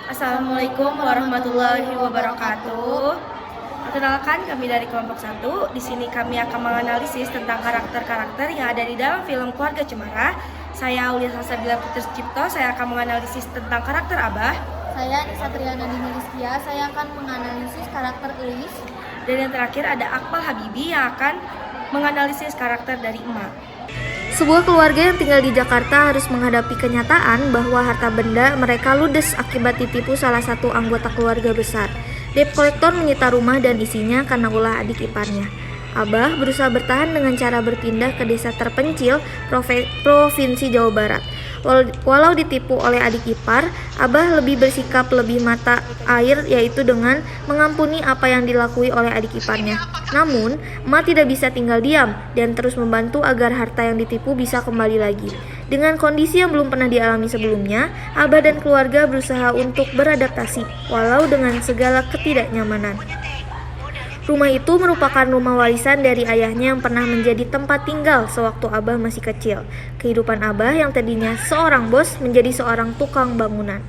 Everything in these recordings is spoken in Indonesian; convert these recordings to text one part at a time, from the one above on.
Assalamualaikum warahmatullahi wabarakatuh. Perkenalkan, kami dari kelompok 1. Di sini kami akan menganalisis tentang karakter-karakter yang ada di dalam film Keluarga Cemara. Saya Aulia Salsabila Putri Cipto, saya akan menganalisis tentang karakter Abah. Saya Nisa Triana Dinulistia, saya akan menganalisis karakter Elis. Dan yang terakhir ada Akmal Habibi yang akan menganalisis karakter dari Emak. Sebuah keluarga yang tinggal di Jakarta harus menghadapi kenyataan bahwa harta benda mereka ludes akibat ditipu salah satu anggota keluarga besar. Debt kolektor menyita rumah dan isinya karena ulah adik iparnya. Abah berusaha bertahan dengan cara berpindah ke desa terpencil Provinsi Jawa Barat. Walau ditipu oleh adik ipar, Abah lebih bersikap lebih mata air, yaitu dengan mengampuni apa yang dilakui oleh adik iparnya. Namun, emak tidak bisa tinggal diam dan terus membantu agar harta yang ditipu bisa kembali lagi. Dengan kondisi yang belum pernah dialami sebelumnya, Abah dan keluarga berusaha untuk beradaptasi, walau dengan segala ketidaknyamanan. Rumah itu merupakan rumah warisan dari ayahnya yang pernah menjadi tempat tinggal sewaktu Abah masih kecil. Kehidupan Abah yang tadinya seorang bos menjadi seorang tukang bangunan.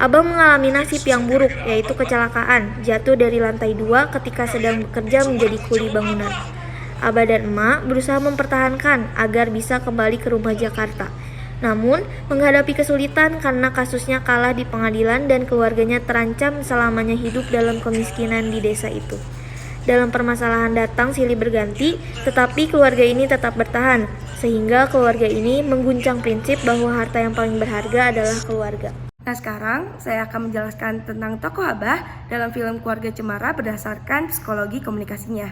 Abah mengalami nasib yang buruk, yaitu kecelakaan, jatuh dari lantai 2 ketika sedang bekerja menjadi kuli bangunan. Abah dan emak berusaha mempertahankan agar bisa kembali ke rumah Jakarta. Namun, menghadapi kesulitan karena kasusnya kalah di pengadilan dan keluarganya terancam selamanya hidup dalam kemiskinan di desa itu. Dalam permasalahan datang silih berganti, tetapi keluarga ini tetap bertahan, sehingga keluarga ini mengguncang prinsip bahwa harta yang paling berharga adalah keluarga. Nah, sekarang saya akan menjelaskan tentang tokoh Abah dalam film Keluarga Cemara berdasarkan psikologi komunikasinya.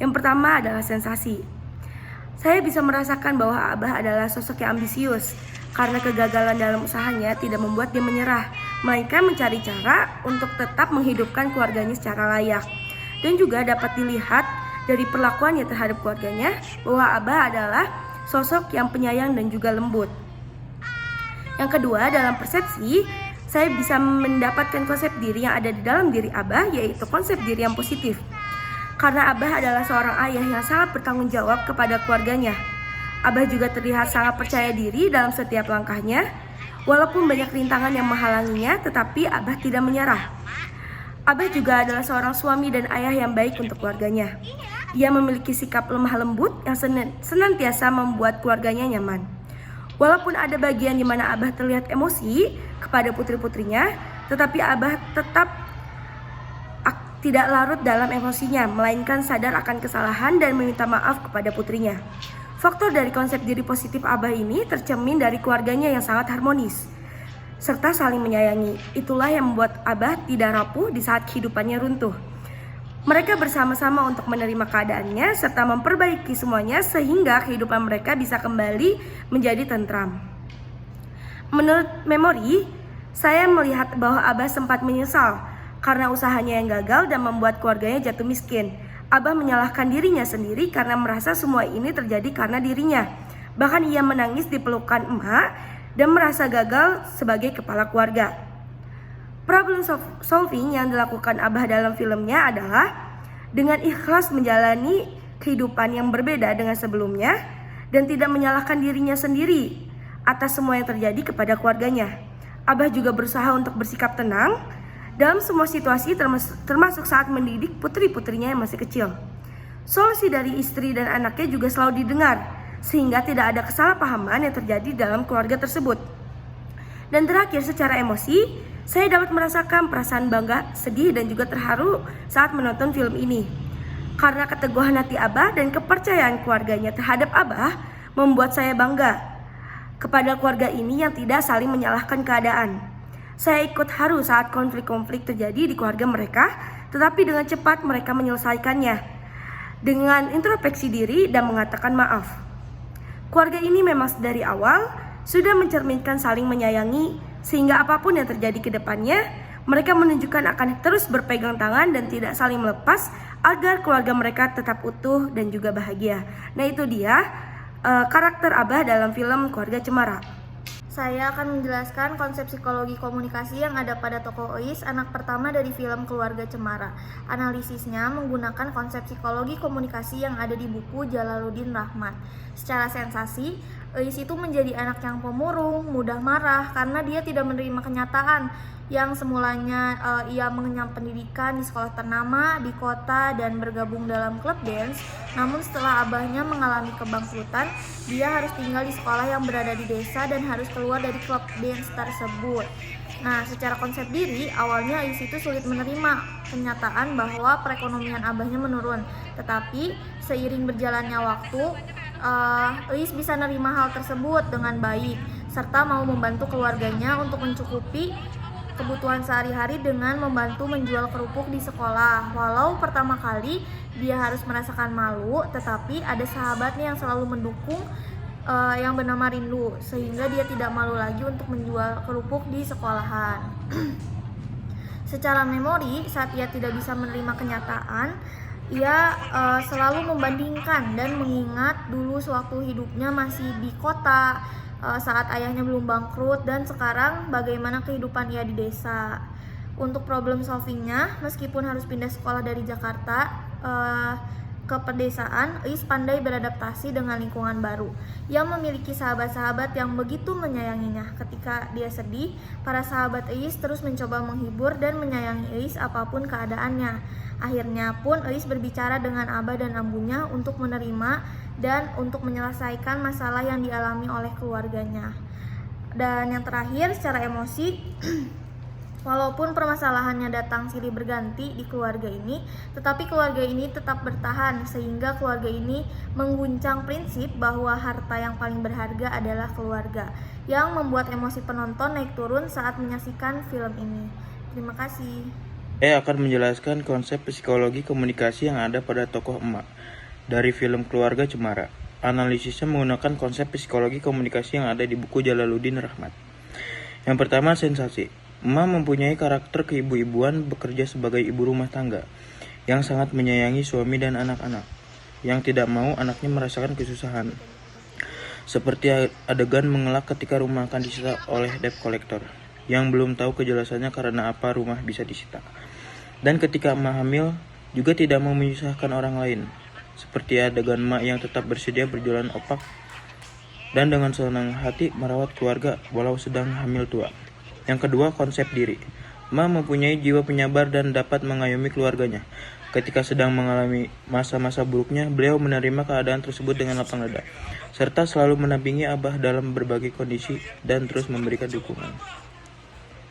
Yang pertama adalah sensasi. Saya bisa merasakan bahwa Abah adalah sosok yang ambisius, karena kegagalan dalam usahanya tidak membuat dia menyerah, melainkan mencari cara untuk tetap menghidupkan keluarganya secara layak. Dan juga dapat dilihat dari perlakuannya terhadap keluarganya bahwa Abah adalah sosok yang penyayang dan juga lembut. Yang kedua, dalam persepsi, saya bisa mendapatkan konsep diri yang ada di dalam diri Abah, yaitu konsep diri yang positif. Karena Abah adalah seorang ayah yang sangat bertanggung jawab kepada keluarganya. Abah juga terlihat sangat percaya diri dalam setiap langkahnya. Walaupun banyak rintangan yang menghalanginya, tetapi Abah tidak menyerah. Abah juga adalah seorang suami dan ayah yang baik untuk keluarganya. Ia memiliki sikap lemah lembut yang senantiasa membuat keluarganya nyaman. Walaupun ada bagian di mana Abah terlihat emosi kepada putri-putrinya, tetapi Abah tetap tidak larut dalam emosinya, melainkan sadar akan kesalahan dan meminta maaf kepada putrinya. Faktor dari konsep diri positif Abah ini tercermin dari keluarganya yang sangat harmonis serta saling menyayangi. Itulah yang membuat Abah tidak rapuh di saat kehidupannya runtuh. Mereka bersama-sama untuk menerima keadaannya serta memperbaiki semuanya sehingga kehidupan mereka bisa kembali menjadi tentram. Menurut memori, saya melihat bahwa Abah sempat menyesal karena usahanya yang gagal dan membuat keluarganya jatuh miskin. Abah menyalahkan dirinya sendiri karena merasa semua ini terjadi karena dirinya. Bahkan ia menangis di pelukan emak dan merasa gagal sebagai kepala keluarga. Problem solving yang dilakukan Abah dalam filmnya adalah dengan ikhlas menjalani kehidupan yang berbeda dengan sebelumnya dan tidak menyalahkan dirinya sendiri atas semua yang terjadi kepada keluarganya. Abah juga berusaha untuk bersikap tenang dalam semua situasi termasuk saat mendidik putri-putrinya yang masih kecil. Solusi dari istri dan anaknya juga selalu didengar, sehingga tidak ada kesalahpahaman yang terjadi dalam keluarga tersebut. Dan terakhir, secara emosi, saya dapat merasakan perasaan bangga, sedih, dan juga terharu saat menonton film ini. Karena keteguhan hati Abah dan kepercayaan keluarganya terhadap Abah membuat saya bangga kepada keluarga ini yang tidak saling menyalahkan keadaan. Saya ikut haru saat konflik-konflik terjadi di keluarga mereka, tetapi dengan cepat mereka menyelesaikannya dengan introspeksi diri dan mengatakan maaf. Keluarga ini memang dari awal sudah mencerminkan saling menyayangi, sehingga apapun yang terjadi ke depannya, mereka menunjukkan akan terus berpegang tangan dan tidak saling melepas agar keluarga mereka tetap utuh dan juga bahagia. Nah, itu dia karakter Abah dalam film Keluarga Cemara. Saya akan menjelaskan konsep psikologi komunikasi yang ada pada tokoh Ois, anak pertama dari film Keluarga Cemara. Analisisnya menggunakan konsep psikologi komunikasi yang ada di buku Jalaluddin Rahman. Secara sensasi, Eis itu menjadi anak yang pemurung, mudah marah karena dia tidak menerima kenyataan yang semulanya ia mengenyam pendidikan di sekolah ternama di kota dan bergabung dalam klub dance. Namun setelah abahnya mengalami kebangkrutan, dia harus tinggal di sekolah yang berada di desa dan harus keluar dari klub dance tersebut. Nah, secara konsep diri, awalnya Eis itu sulit menerima kenyataan bahwa perekonomian abahnya menurun. Tetapi seiring berjalannya waktu, Eis bisa menerima hal tersebut dengan baik, serta mau membantu keluarganya untuk mencukupi kebutuhan sehari-hari dengan membantu menjual kerupuk di sekolah. Walau pertama kali dia harus merasakan malu, tetapi ada sahabatnya yang selalu mendukung yang bernama Rindu, sehingga dia tidak malu lagi untuk menjual kerupuk di sekolahan. Secara memori, saat ia tidak bisa menerima kenyataan, ia selalu membandingkan dan mengingat dulu sewaktu hidupnya masih di kota, saat ayahnya belum bangkrut, dan sekarang bagaimana kehidupan ia di desa. Untuk problem solvingnya, meskipun harus pindah sekolah dari Jakarta ke pedesaan, Eis pandai beradaptasi dengan lingkungan baru. Ia memiliki sahabat-sahabat yang begitu menyayanginya. Ketika dia sedih, para sahabat Eis terus mencoba menghibur dan menyayangi Eis apapun keadaannya. Akhirnya pun Eis berbicara dengan abah dan ambunya untuk menerima dan untuk menyelesaikan masalah yang dialami oleh keluarganya. Dan yang terakhir, secara emosi, walaupun permasalahannya datang silih berganti di keluarga ini, tetapi keluarga ini tetap bertahan sehingga keluarga ini mengguncang prinsip bahwa harta yang paling berharga adalah keluarga, yang membuat emosi penonton naik turun saat menyaksikan film ini. Terima kasih. Saya akan menjelaskan konsep psikologi komunikasi yang ada pada tokoh emak dari film Keluarga Cemara. Analisisnya menggunakan konsep psikologi komunikasi yang ada di buku Jalaluddin Rahmat. Yang pertama, sensasi. Emak mempunyai karakter keibu-ibuan, bekerja sebagai ibu rumah tangga yang sangat menyayangi suami dan anak-anak, yang tidak mau anaknya merasakan kesusahan. Seperti adegan mengelak ketika rumah akan disita oleh debt collector yang belum tahu kejelasannya karena apa rumah bisa disita. Dan ketika emak hamil juga tidak mau menyusahkan orang lain, seperti adegan emak yang tetap bersedia berjualan opak dan dengan senang hati merawat keluarga walau sedang hamil tua. Yang kedua, konsep diri. Emak mempunyai jiwa penyabar dan dapat mengayomi keluarganya. Ketika sedang mengalami masa-masa buruknya, beliau menerima keadaan tersebut dengan lapang dada, serta selalu menampingi abah dalam berbagai kondisi dan terus memberikan dukungan.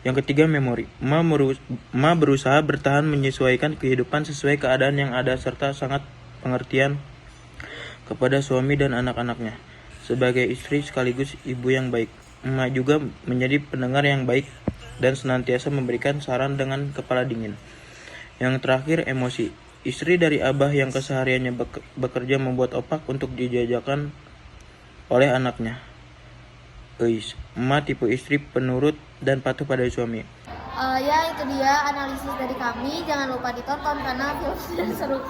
Yang ketiga, memori. Emak berusaha bertahan menyesuaikan kehidupan sesuai keadaan yang ada serta sangat pengertian kepada suami dan anak-anaknya. Sebagai istri sekaligus ibu yang baik, emak juga menjadi pendengar yang baik dan senantiasa memberikan saran dengan kepala dingin. Yang terakhir, emosi. Istri dari abah yang kesehariannya bekerja membuat opak untuk dijajakan oleh anaknya. Eis, emak tipe istri penurut dan patuh pada suami. Ya, itu dia analisis dari kami. Jangan lupa ditonton karena filmnya seru.